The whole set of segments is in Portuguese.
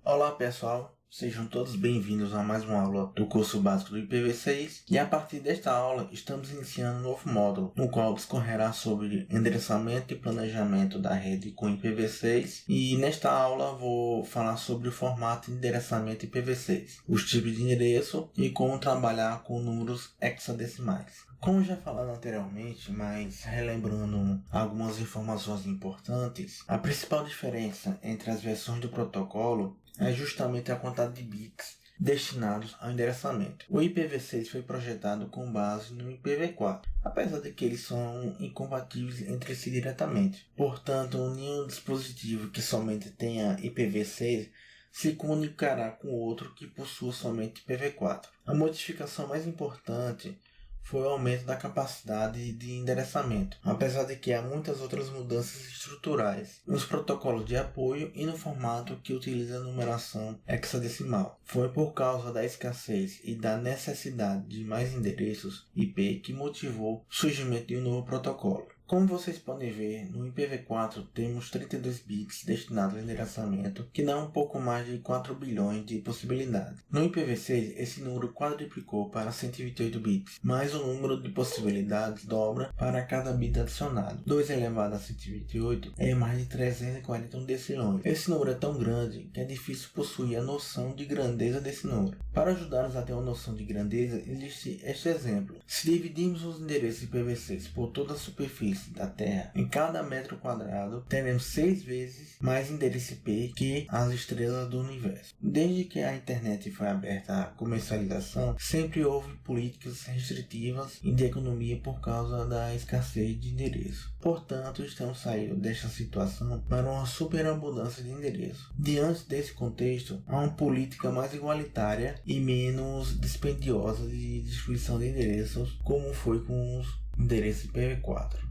Olá pessoal, sejam todos bem-vindos a mais uma aula do curso básico do IPv6 e a partir desta aula estamos iniciando um novo módulo no qual discorrerá sobre endereçamento e planejamento da rede com IPv6 e nesta aula vou falar sobre o formato de endereçamento IPv6, os tipos de endereço e como trabalhar com números hexadecimais. Como já falado anteriormente, mas relembrando algumas informações importantes, a principal diferença entre as versões do protocolo é justamente a quantidade de bits destinados ao endereçamento. O IPv6 foi projetado com base no IPv4, apesar de que eles são incompatíveis entre si diretamente. Portanto, nenhum dispositivo que somente tenha IPv6 se comunicará com outro que possua somente IPv4. A modificação mais importante foi o aumento da capacidade de endereçamento, apesar de que há muitas outras mudanças estruturais nos protocolos de apoio e no formato que utiliza a numeração hexadecimal. Foi por causa da escassez e da necessidade de mais endereços IP que motivou o surgimento de um novo protocolo. Como vocês podem ver, no IPv4 temos 32 bits destinados ao endereçamento, que dá um pouco mais de 4 bilhões de possibilidades. No IPv6, esse número quadruplicou para 128 bits, mas o número de possibilidades dobra para cada bit adicionado. 2 elevado a 128 é mais de 341 decilhões. Esse número é tão grande que é difícil possuir a noção de grandeza desse número. Para ajudar-nos a ter uma noção de grandeza, existe este exemplo. Se dividirmos os endereços IPv6 por toda a superfície da Terra, em cada metro quadrado, teremos 6 vezes mais endereço IP que as estrelas do universo. Desde que a internet foi aberta à comercialização, sempre houve políticas restritivas e de economia por causa da escassez de endereço. Portanto, estamos saindo desta situação para uma superabundância de endereço. Diante desse contexto, há uma política mais igualitária e menos dispendiosa de distribuição de endereços, como foi com os endereços IPv4.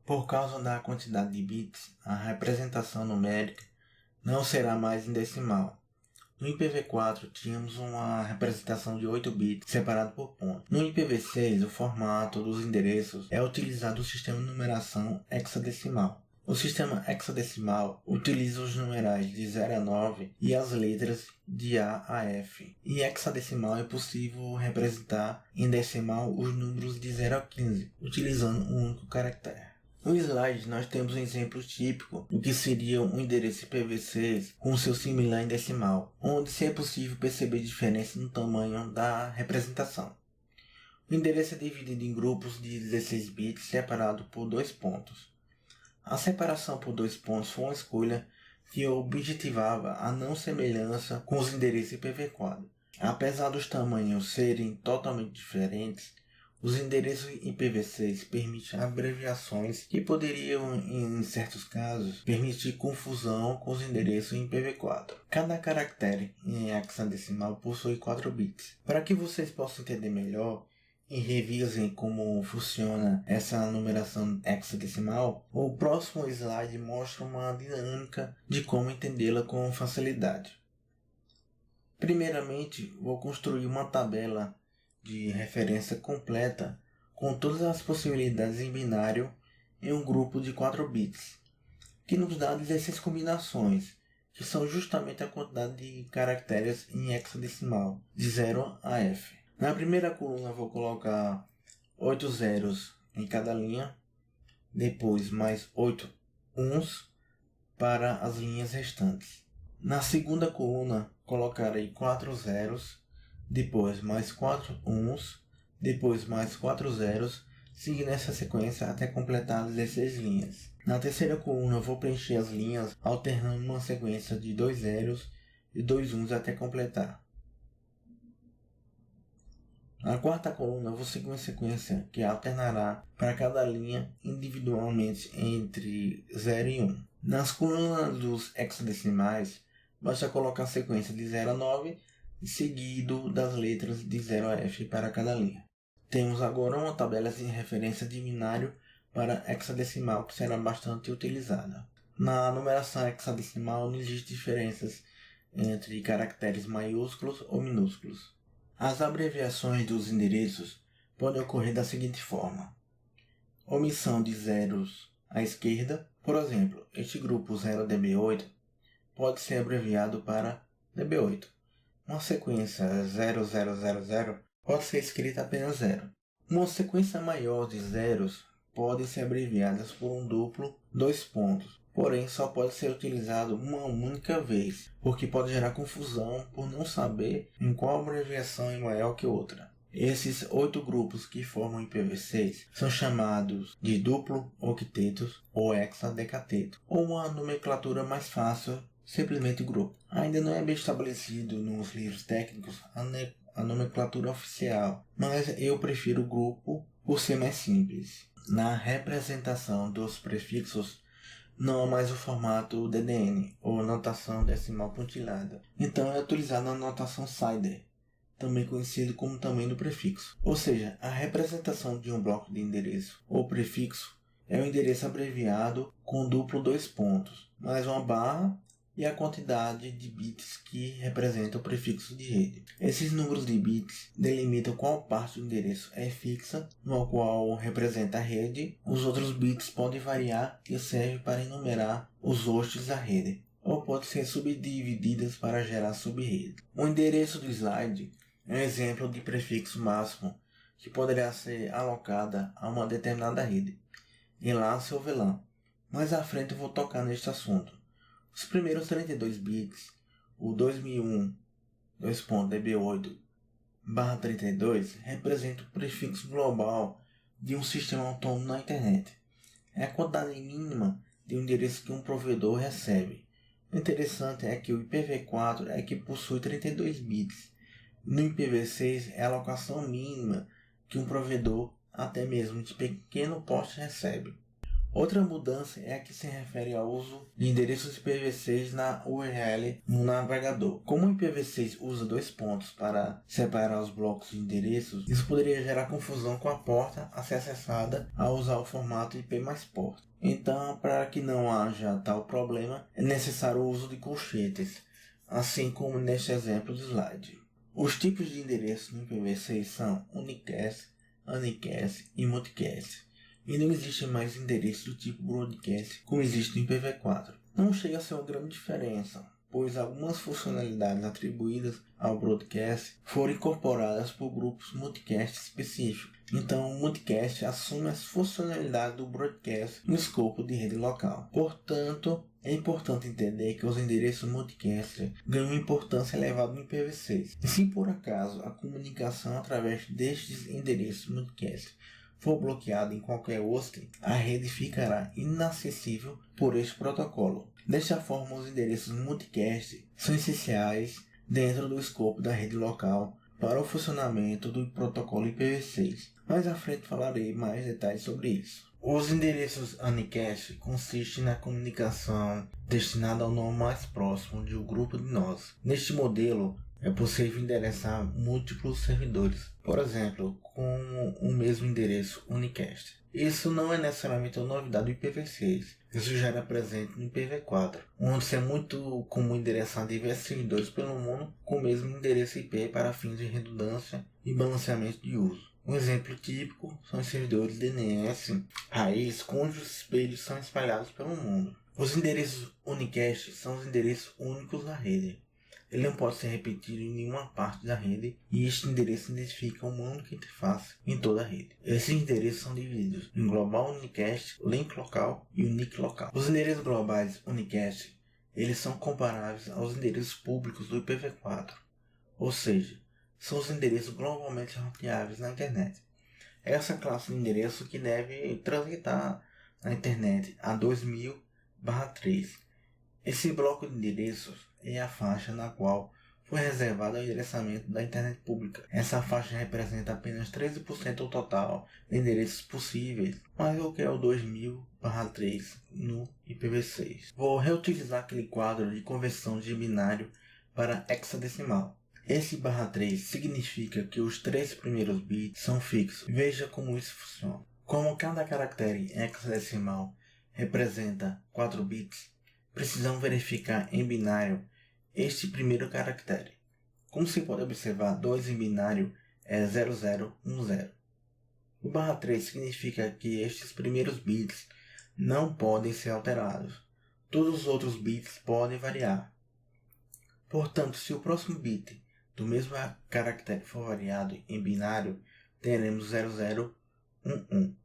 Por causa da quantidade de bits, a representação numérica não será mais em decimal. No IPv4 tínhamos uma representação de 8 bits separado por ponto. No IPv6, o formato dos endereços é utilizado o sistema de numeração hexadecimal. O sistema hexadecimal utiliza os numerais de 0 a 9 e as letras de A a F. Em hexadecimal é possível representar em decimal os números de 0 a 15, utilizando um único caractere. No slide nós temos um exemplo típico do que seria um endereço IPv6 com seu similar em decimal, onde se é possível perceber diferença no tamanho da representação. O endereço é dividido em grupos de 16 bits separados por 2 pontos. A separação por 2 pontos foi uma escolha que objetivava a não semelhança com os endereços IPv4. Apesar dos tamanhos serem totalmente diferentes, os endereços IPv6 permitem abreviações que poderiam, em certos casos, permitir confusão com os endereços em IPv4. Cada caractere em hexadecimal possui 4 bits. Para que vocês possam entender melhor e revisem como funciona essa numeração hexadecimal, o próximo slide mostra uma dinâmica de como entendê-la com facilidade. Primeiramente, vou construir uma tabela de referência completa com todas as possibilidades em binário em um grupo de 4 bits, que nos dá 16 combinações, que são justamente a quantidade de caracteres em hexadecimal, de 0 a F. Na primeira coluna vou colocar 8 zeros em cada linha, depois mais 8 uns para as linhas restantes. Na segunda coluna colocarei 4 zeros, depois mais 4 uns, depois mais 4 zeros, seguindo essa sequência até completar as 16 linhas. Na terceira coluna vou preencher as linhas alternando uma sequência de 2 zeros e 2 uns até completar. Na quarta coluna vou seguir uma sequência que alternará para cada linha individualmente entre 0 e 1. Nas colunas dos hexadecimais, basta colocar a sequência de 0 a 9, seguido das letras de 0 a F para cada linha. Temos agora uma tabela de referência de binário para hexadecimal que será bastante utilizada. Na numeração hexadecimal não existem diferenças entre caracteres maiúsculos ou minúsculos. As abreviações dos endereços podem ocorrer da seguinte forma: omissão de zeros à esquerda. Por exemplo, este grupo 0DB8 pode ser abreviado para DB8. Uma sequência 0000 pode ser escrita apenas 0. Uma sequência maior de zeros pode ser abreviada por um duplo 2 pontos, porém só pode ser utilizado uma única vez, porque pode gerar confusão por não saber em qual abreviação é maior que outra. Esses 8 grupos que formam o IPv6 são chamados de duplo octetos ou hexadecateto, ou uma nomenclatura mais fácil, simplesmente grupo. Ainda não é bem estabelecido nos livros técnicos a nomenclatura oficial, mas eu prefiro o grupo por ser mais simples. Na representação dos prefixos, não há mais o formato DDN, ou notação decimal pontilhada. Então é utilizada a notação CIDR, também conhecido como tamanho do prefixo. Ou seja, a representação de um bloco de endereço ou prefixo é o endereço abreviado com duplo 2 pontos, mais uma barra e a quantidade de bits que representa o prefixo de rede. Esses números de bits delimitam qual parte do endereço é fixa, no qual representa a rede. Os outros bits podem variar e servem para enumerar os hosts da rede, ou podem ser subdivididas para gerar subrede. O endereço do slide é um exemplo de prefixo máximo que poderá ser alocada a uma determinada rede, enlace ou VLAN. Mais à frente eu vou tocar neste assunto. Os primeiros 32 bits, o 2001.db8/32, representa o prefixo global de um sistema autônomo na internet. É a quantidade mínima de um endereço que um provedor recebe. O interessante é que o IPv4 é que possui 32 bits. No IPv6 é a alocação mínima que um provedor, até mesmo de pequeno porte, recebe. Outra mudança é a que se refere ao uso de endereços IPv6 na URL no navegador. Como o IPv6 usa 2 pontos para separar os blocos de endereços, isso poderia gerar confusão com a porta a ser acessada ao usar o formato IP mais porta. Então, para que não haja tal problema, é necessário o uso de colchetes, assim como neste exemplo do slide. Os tipos de endereço no IPv6 são unicast, unicast e multicast. E não existe mais endereço do tipo broadcast como existe no IPv4. Não chega a ser uma grande diferença, pois algumas funcionalidades atribuídas ao broadcast foram incorporadas por grupos multicast específicos. Então o multicast assume as funcionalidades do broadcast no escopo de rede local. Portanto, é importante entender que os endereços multicast ganham importância elevada no IPv6. E se por acaso a comunicação através destes endereços multicast for bloqueado em qualquer hosting, a rede ficará inacessível por este protocolo. Desta forma, os endereços multicast são essenciais dentro do escopo da rede local para o funcionamento do protocolo IPv6. Mais à frente falarei mais detalhes sobre isso. Os endereços unicast consistem na comunicação destinada ao nome mais próximo de um grupo de nós. Neste modelo, é possível endereçar múltiplos servidores, por exemplo, com o mesmo endereço unicast. Isso não é necessariamente uma novidade do IPv6, isso já era presente no IPv4, onde é muito comum endereçar diversos servidores pelo mundo com o mesmo endereço IP para fins de redundância e balanceamento de uso. Um exemplo típico são os servidores DNS raiz, cujos espelhos são espalhados pelo mundo. Os endereços unicast são os endereços únicos da rede. Ele não pode ser repetido em nenhuma parte da rede e este endereço identifica uma única interface em toda a rede. Esses endereços são divididos em Global Unicast, Link Local e Unique Local. Os endereços globais Unicast eles são comparáveis aos endereços públicos do IPv4, ou seja, são os endereços globalmente roteáveis na internet. Essa classe de endereço que deve transitar na internet a 2000/3. Esse bloco de endereços é a faixa na qual foi reservado ao endereçamento da internet pública. Essa faixa representa apenas 13% do total de endereços possíveis, mas o que é o 2000/3 no IPv6. Vou reutilizar aquele quadro de conversão de binário para hexadecimal. Esse /3 significa que os 3 primeiros bits são fixos. Veja como isso funciona. Como cada caractere hexadecimal representa 4 bits, precisamos verificar em binário este primeiro caractere. Como se pode observar, 2 em binário é 0010. O /3 significa que estes primeiros bits não podem ser alterados. Todos os outros bits podem variar. Portanto, se o próximo bit do mesmo caractere for variado em binário, teremos 0011.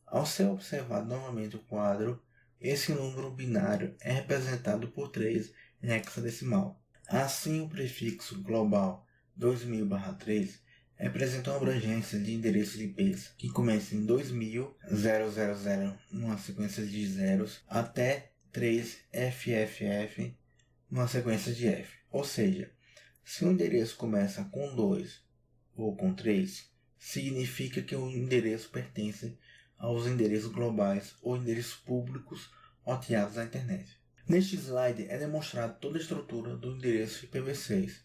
Ao ser observado novamente o quadro, esse número binário é representado por 3 em hexadecimal. Assim, o prefixo global 2000/3 representa uma abrangência de endereços de IPs que começa em 2000, 000 numa sequência de zeros, até 3FFF numa sequência de F. Ou seja, se o endereço começa com 2 ou com 3, significa que o endereço pertence aos endereços globais ou endereços públicos roteados na internet. Neste slide é demonstrada toda a estrutura do endereço IPv6.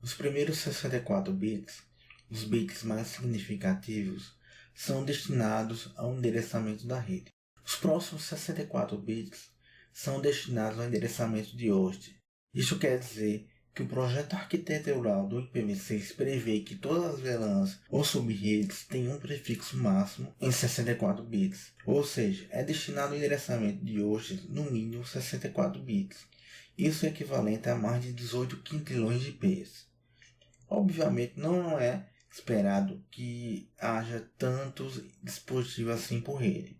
Os primeiros 64 bits, os bits mais significativos, são destinados ao endereçamento da rede. Os próximos 64 bits são destinados ao endereçamento de host. Isso quer dizer que o projeto arquitetural do IPv6 prevê que todas as VLANs ou subredes tenham um prefixo máximo em 64 bits, ou seja, é destinado ao endereçamento de hosts no mínimo 64 bits. Isso é equivalente a mais de 18 quintilhões de IPs. Obviamente não é esperado que haja tantos dispositivos assim por rede.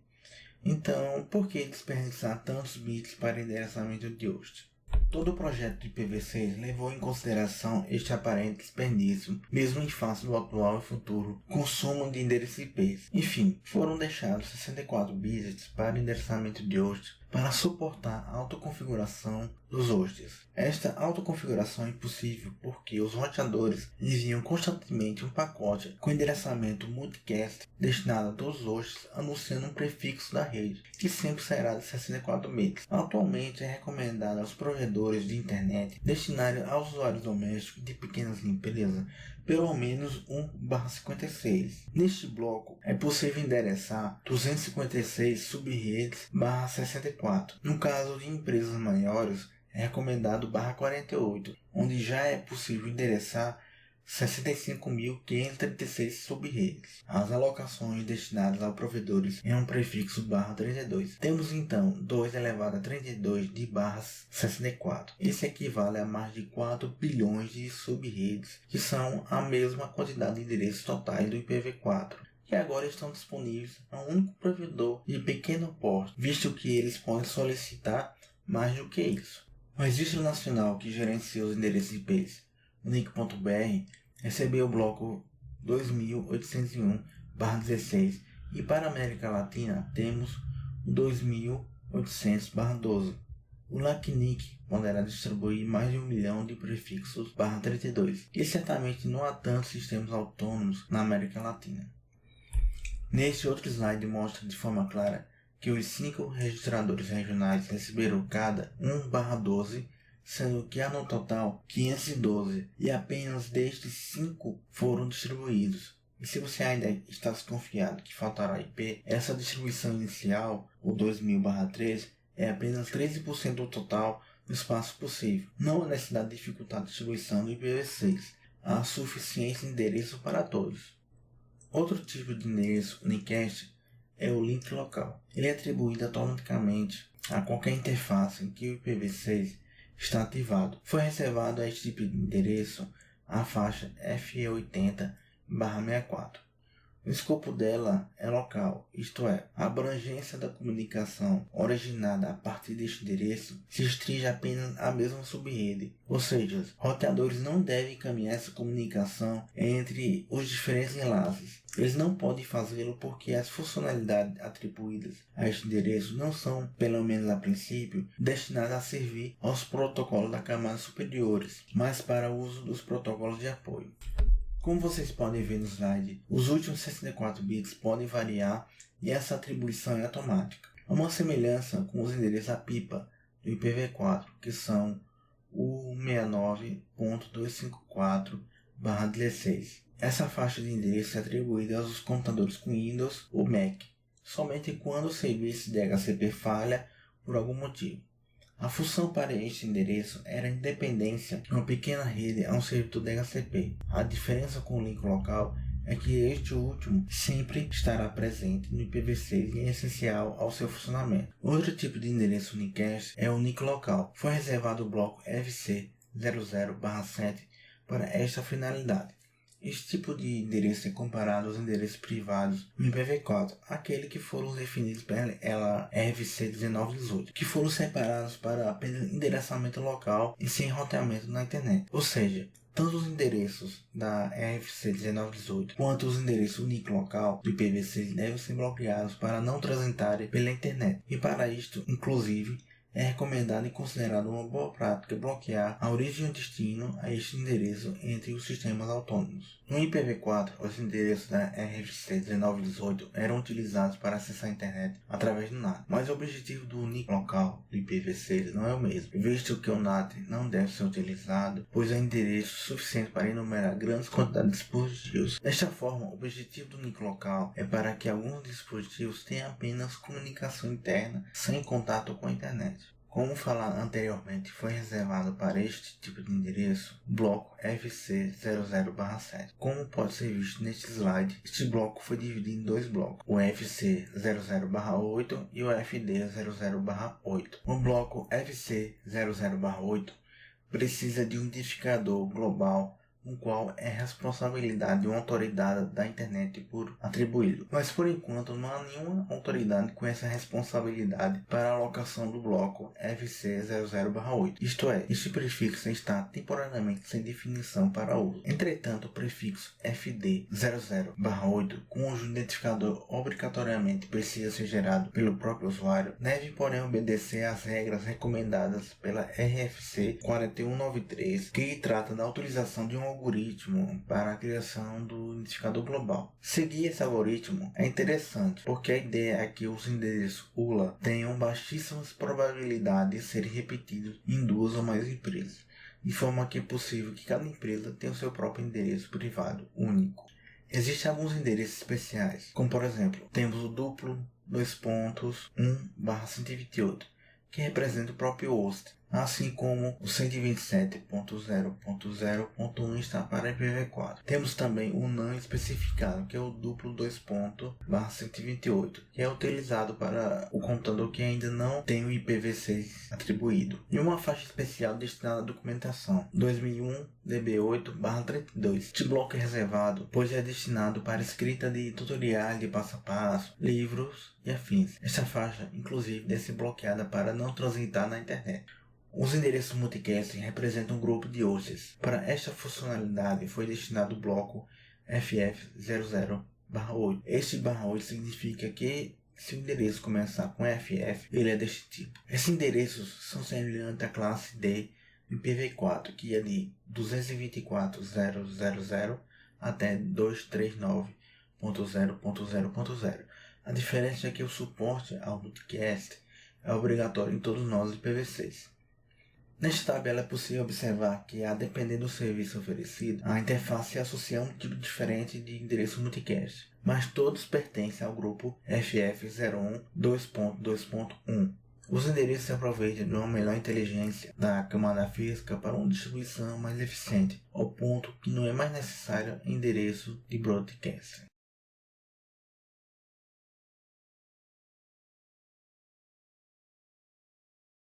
Então, por que desperdiçar tantos bits para endereçamento de host? Todo o projeto de IPv6 levou em consideração este aparente desperdício, mesmo em face do atual e futuro consumo de endereços IPs. Enfim, foram deixados 64 bits para endereçamento de hosts para suportar a autoconfiguração dos hosts. Esta autoconfiguração é impossível porque os roteadores enviam constantemente um pacote com endereçamento multicast destinado a todos os hosts, anunciando um prefixo da rede, que sempre será de 64 bits. Atualmente é recomendado aos provedores de internet destinarem aos usuários domésticos de pequenas empresas pelo menos 1/56. Neste bloco é possível endereçar 256 subredes /64. No caso de empresas maiores, é recomendado /48, onde já é possível endereçar 65.536 subredes. As alocações destinadas a provedores em um prefixo /32. Temos então 2 elevado a 32 de /64. Isso equivale a mais de 4 bilhões de subredes, que são a mesma quantidade de endereços totais do IPv4. Que agora estão disponíveis a um único provedor de pequeno porte, visto que eles podem solicitar mais do que isso. O Registro Nacional que gerencia os endereços IPs, o NIC.br, recebeu o bloco 2801/16 e para a América Latina temos o 2800/12. O LACNIC poderá distribuir mais de 1 milhão de prefixos /32 e certamente não há tantos sistemas autônomos na América Latina. Neste outro slide mostra de forma clara que os 5 registradores regionais receberam cada 1/12, sendo que há no total 512 e apenas destes 5 foram distribuídos. E se você ainda está desconfiado que faltará IP, essa distribuição inicial, o 2000/3, é apenas 13% do total do espaço possível. Não há necessidade de dificultar a distribuição do IPv6, há suficiente endereço para todos. Outro tipo de endereço unicast é o link local. Ele é atribuído automaticamente a qualquer interface em que o IPv6 está ativado. Foi reservado a este tipo de endereço a faixa FE80/64. O escopo dela é local, isto é, a abrangência da comunicação originada a partir deste endereço se restringe apenas à mesma subrede, ou seja, os roteadores não devem encaminhar essa comunicação entre os diferentes enlaces. Eles não podem fazê-lo porque as funcionalidades atribuídas a este endereço não são, pelo menos a princípio, destinadas a servir aos protocolos da camada superiores, mas para o uso dos protocolos de apoio. Como vocês podem ver no slide, os últimos 64 bits podem variar e essa atribuição é automática. Há uma semelhança com os endereços APIPA do IPv4, que são o 69.254/16. Essa faixa de endereço é atribuída aos computadores com Windows ou Mac, somente quando o serviço de DHCP falha por algum motivo. A função para este endereço era a independência de uma pequena rede a um servidor DHCP. A diferença com o link local é que este último sempre estará presente no IPv6 e é essencial ao seu funcionamento. Outro tipo de endereço unicast é o NIC local. Foi reservado o bloco FC FF00/7 para esta finalidade. Este tipo de endereço é comparado aos endereços privados no IPv4, aqueles que foram definidos pela RFC 1918, que foram separados para apenas endereçamento local e sem roteamento na internet. Ou seja, tanto os endereços da RFC 1918 quanto os endereços único local do IPv6 devem ser bloqueados para não transitarem pela internet. E para isto, inclusive, é recomendado e considerado uma boa prática bloquear a origem e o destino a este endereço entre os sistemas autônomos. No IPv4, os endereços da RFC 1918 eram utilizados para acessar a internet através do NAT, mas o objetivo do único local do IPv6 não é o mesmo, visto que o NAT não deve ser utilizado, pois é endereço suficiente para enumerar grandes quantidades de dispositivos. Desta forma, o objetivo do único local é para que alguns dispositivos tenham apenas comunicação interna sem contato com a internet. Como falado anteriormente, foi reservado para este tipo de endereço o bloco FC00/7. Como pode ser visto neste slide, este bloco foi dividido em dois blocos, o FC00/8 e o FD00/8. O bloco FC00/8 precisa de um identificador global, o qual é responsabilidade de uma autoridade da internet por atribuí-lo. Mas por enquanto não há nenhuma autoridade com essa responsabilidade para a alocação do bloco FC00/8. Isto é, este prefixo está temporariamente sem definição para uso. Entretanto, o prefixo FD00/8, cujo identificador obrigatoriamente precisa ser gerado pelo próprio usuário, deve porém obedecer às regras recomendadas pela RFC 4193, que trata da utilização de um algoritmo para a criação do identificador global. Seguir esse algoritmo é interessante, porque a ideia é que os endereços ULA tenham baixíssimas probabilidades de serem repetidos em duas ou mais empresas, de forma que é possível que cada empresa tenha o seu próprio endereço privado único. Existem alguns endereços especiais, como por exemplo, temos o duplo 1/128, que representa o próprio host, assim como o 127.0.0.1 está para IPv4. Temos também o não especificado, que é o duplo 2.128, que é utilizado para o computador que ainda não tem o IPv6 atribuído. E uma faixa especial destinada à documentação, 2001 DB8/32. Este bloco é reservado, pois é destinado para escrita de tutoriais de passo a passo, livros e afins. Esta faixa, inclusive, deve ser bloqueada para não transitar na internet. Os endereços multicast representam um grupo de hosts. Para esta funcionalidade foi destinado o bloco FF00/8. Este /8 significa que se o endereço começar com FF, ele é deste tipo. Esses endereços são semelhantes à classe D do IPv4, que é de 224.0.0.0 até 239.0.0.0. A diferença é que o suporte ao multicast é obrigatório em todos nós IPv6. Nesta tabela é possível observar que, a depender do serviço oferecido, a interface associa um tipo diferente de endereço multicast, mas todos pertencem ao grupo FF01.2.2.1. Os endereços se aproveitam de uma melhor inteligência da camada física para uma distribuição mais eficiente, ao ponto que não é mais necessário endereço de broadcast.